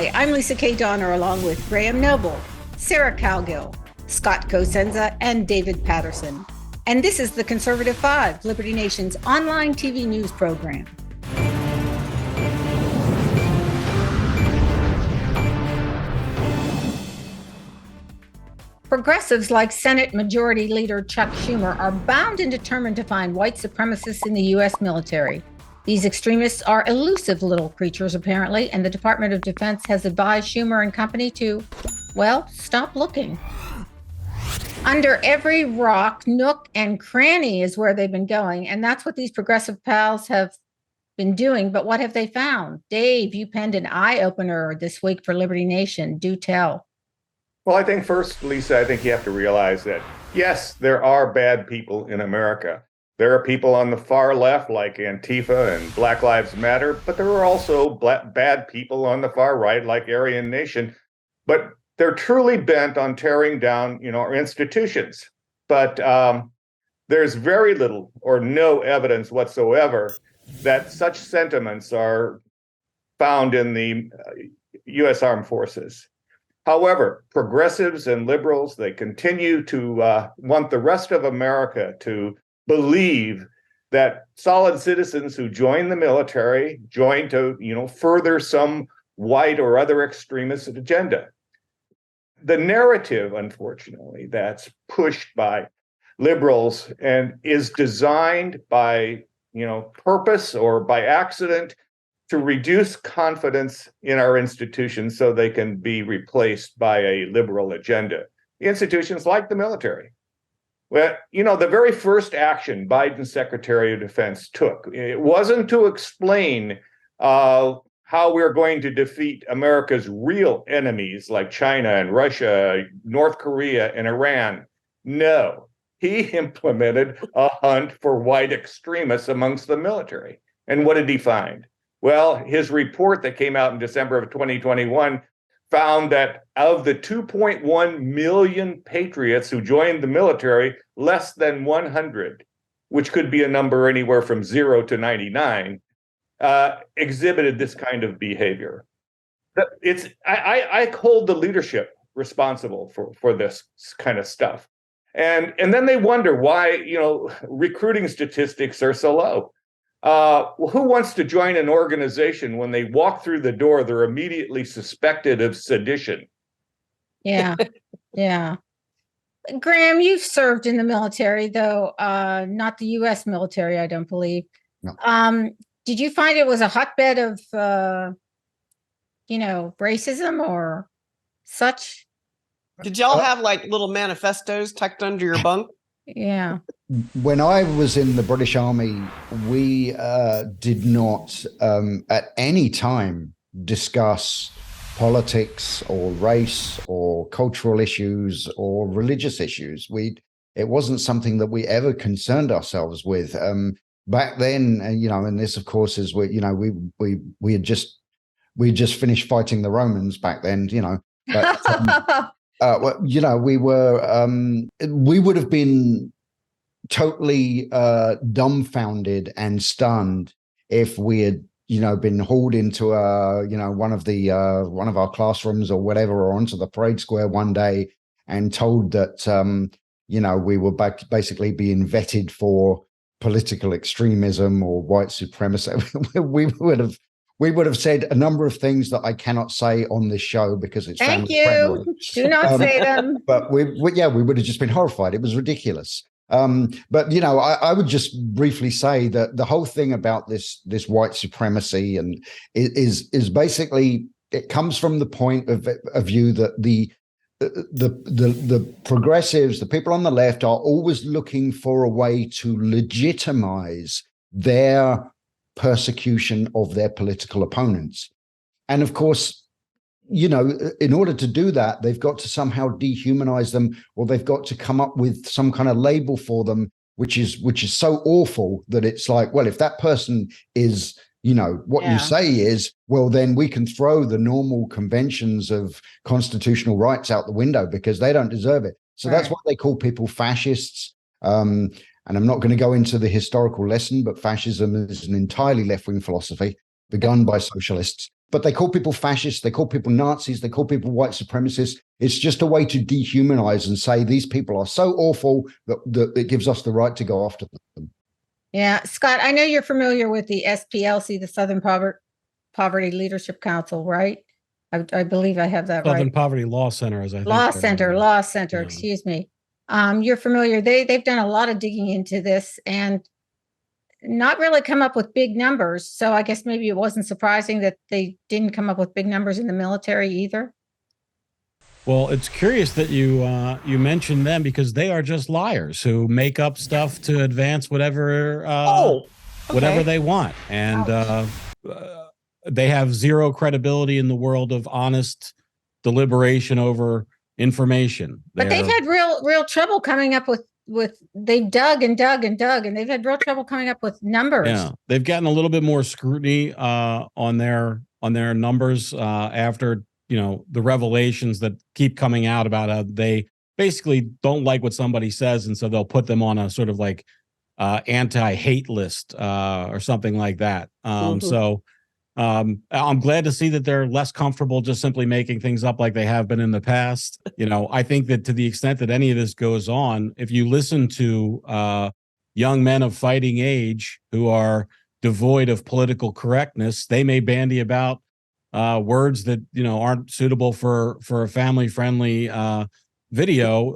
Hi, I'm Lisa K. Donner, along with Graham Noble, Sarah Calgill, Scott Cosenza, and David Patterson. And this is the Conservative Five, Liberty Nation's online TV news program. Progressives like Senate Majority Leader Chuck Schumer are bound and determined to find white supremacists in the U.S. military. These extremists are elusive little creatures, apparently, and the Department of Defense has advised Schumer and company to, well, stop looking. Under every rock, nook, and cranny is where they've been going, and that's what these progressive pals have been doing. But what have they found? Dave, you penned an eye-opener this week for Liberty Nation. Do tell. Well, I think first, Lisa, I think you have to realize that, yes, there are bad people in America. There are people on the far left like Antifa and Black Lives Matter, but there are also bad people on the far right like Aryan Nation. But they're truly bent on tearing down, our institutions. But there's very little or no evidence whatsoever that such sentiments are found in the U.S. Armed Forces. However, progressives and liberals, they continue to want the rest of America to believe that solid citizens who join the military join to, further some white or other extremist agenda. The narrative, unfortunately, that's pushed by liberals and is designed by, purpose or by accident to reduce confidence in our institutions so they can be replaced by a liberal agenda. Institutions like the military. Well, the very first action Biden's Secretary of Defense took, it wasn't to explain how we're going to defeat America's real enemies like China and Russia, North Korea and Iran. No, he implemented a hunt for white extremists amongst the military. And what did he find? Well, his report that came out in December of 2021 found that of the 2.1 million patriots who joined the military, less than 100, which could be a number anywhere from 0 to 99, exhibited this kind of behavior. I hold the leadership responsible for this kind of stuff. And then they wonder why, recruiting statistics are so low. Who wants to join an organization when they walk through the door, they're immediately suspected of sedition? Yeah. Yeah. Graham, you've served in the military, though not the U.S. military, I don't believe. No. Did you find it was a hotbed of, racism or such? Did y'all have like little manifestos tucked under your bunk? Yeah. When I was in the British Army, we did not at any time discuss politics or race or cultural issues or religious issues. It wasn't something that we ever concerned ourselves with. Back then, and this, of course, is we had just finished fighting the Romans back then, but we would have been totally dumbfounded and stunned if we had, been hauled into one of our classrooms or whatever, or onto the parade square one day and told that we were basically being vetted for political extremism or white supremacy. we would have said a number of things that I cannot say on this show because it's Thank you. Do not say them. But we would have just been horrified. It was ridiculous. But I would just briefly say that the whole thing about this white supremacy and is basically, it comes from the point of view that the progressives, the people on the left, are always looking for a way to legitimize their persecution of their political opponents. And of course, in order to do that, they've got to somehow dehumanize them, or they've got to come up with some kind of label for them, which is so awful that it's like, well, if that person is, what you say is, well, then we can throw the normal conventions of constitutional rights out the window because they don't deserve it. So that's why they call people fascists. And I'm not going to go into the historical lesson, but fascism is an entirely left-wing philosophy begun by socialists. but they call people fascists, they call people Nazis, they call people white supremacists. It's just a way to dehumanize and say these people are so awful that it gives us the right to go after them. Yeah, Scott, I know you're familiar with the SPLC, the Southern Poverty Leadership Council, right? I believe I have that Southern right. Poverty Law Center, as I think. Law Center, Yeah. excuse me. You're familiar. They've done a lot of digging into this and not really come up with big numbers. So I guess maybe it wasn't surprising that they didn't come up with big numbers in the military either. Well, it's curious that you mentioned them because they are just liars who make up stuff to advance whatever whatever they want, and they have zero credibility in the world of honest deliberation over information. But they've had real trouble coming up with they've dug and dug and dug, and they've had real trouble coming up with numbers. Yeah, they've gotten a little bit more scrutiny on their numbers after the revelations that keep coming out about how they basically don't like what somebody says, and so they'll put them on a sort of like anti-hate list or something like that. So I'm glad to see that they're less comfortable just simply making things up like they have been in the past. I think that to the extent that any of this goes on, if you listen to young men of fighting age who are devoid of political correctness, they may bandy about words that aren't suitable for a family-friendly video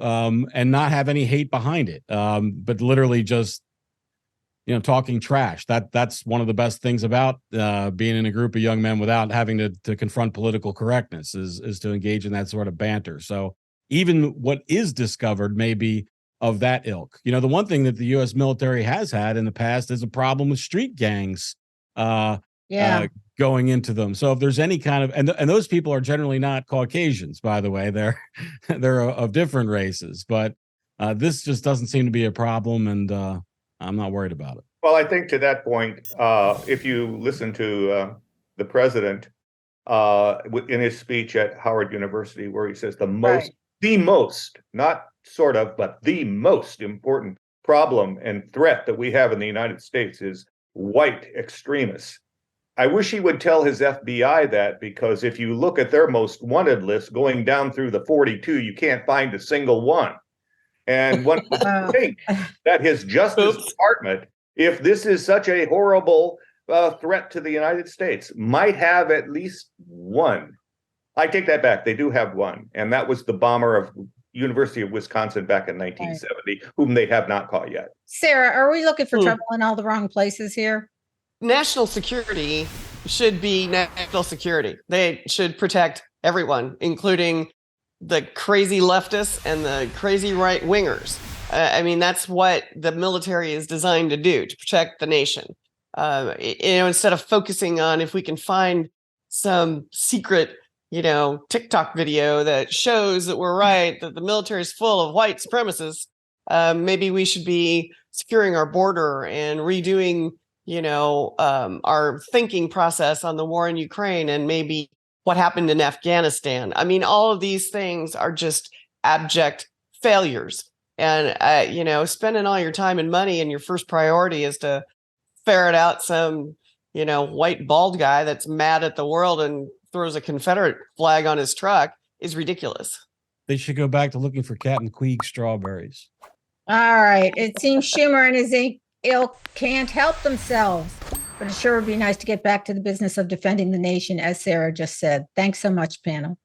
and not have any hate behind it, but literally just talking trash. That's one of the best things about being in a group of young men without having to confront political correctness is to engage in that sort of banter. So even what is discovered may be of that ilk. The one thing that the U.S. military has had in the past is a problem with street gangs going into them. So if there's any kind of and those people are generally not Caucasians, by the way, they're of different races, but this just doesn't seem to be a problem, and I'm not worried about it. Well, I think to that point, if you listen to the president in his speech at Howard University, where he says the most, not sort of, but the most important problem and threat that we have in the United States is white extremists. I wish he would tell his FBI that, because if you look at their most wanted list going down through the 42, you can't find a single one. And one would think that his Justice Department, if this is such a horrible threat to the United States, might have at least one. I take that back. They do have one. And that was the bomber of University of Wisconsin back in 1970, whom they have not caught yet. Sarah, are we looking for trouble in all the wrong places here? National security should be national security. They should protect everyone, including the crazy leftists and the crazy right wingers. That's what the military is designed to do, to protect the nation. Instead of focusing on if we can find some secret, TikTok video that shows that we're right, that the military is full of white supremacists, maybe we should be securing our border and redoing our thinking process on the war in Ukraine and maybe what happened in Afghanistan. All of these things are just abject failures. And, spending all your time and money and your first priority is to ferret out some, white bald guy that's mad at the world and throws a Confederate flag on his truck is ridiculous. They should go back to looking for Captain Queeg strawberries. All right. It seems Schumer and his ilk can't help themselves, but it sure would be nice to get back to the business of defending the nation, as Sarah just said. Thanks so much, panel.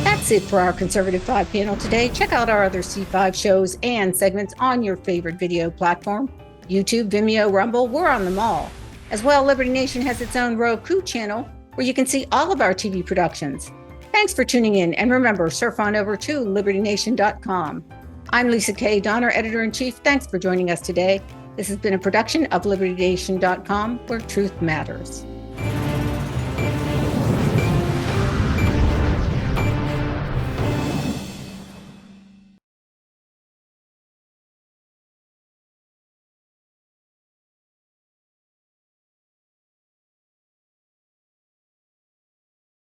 That's it for our Conservative 5 panel today. Check out our other C5 shows and segments on your favorite video platform. YouTube, Vimeo, Rumble, we're on them all. As well, Liberty Nation has its own Roku channel where you can see all of our TV productions. Thanks for tuning in, and remember, surf on over to libertynation.com. I'm Lisa K. Donner, Editor-in-Chief. Thanks for joining us today. This has been a production of libertynation.com, where truth matters.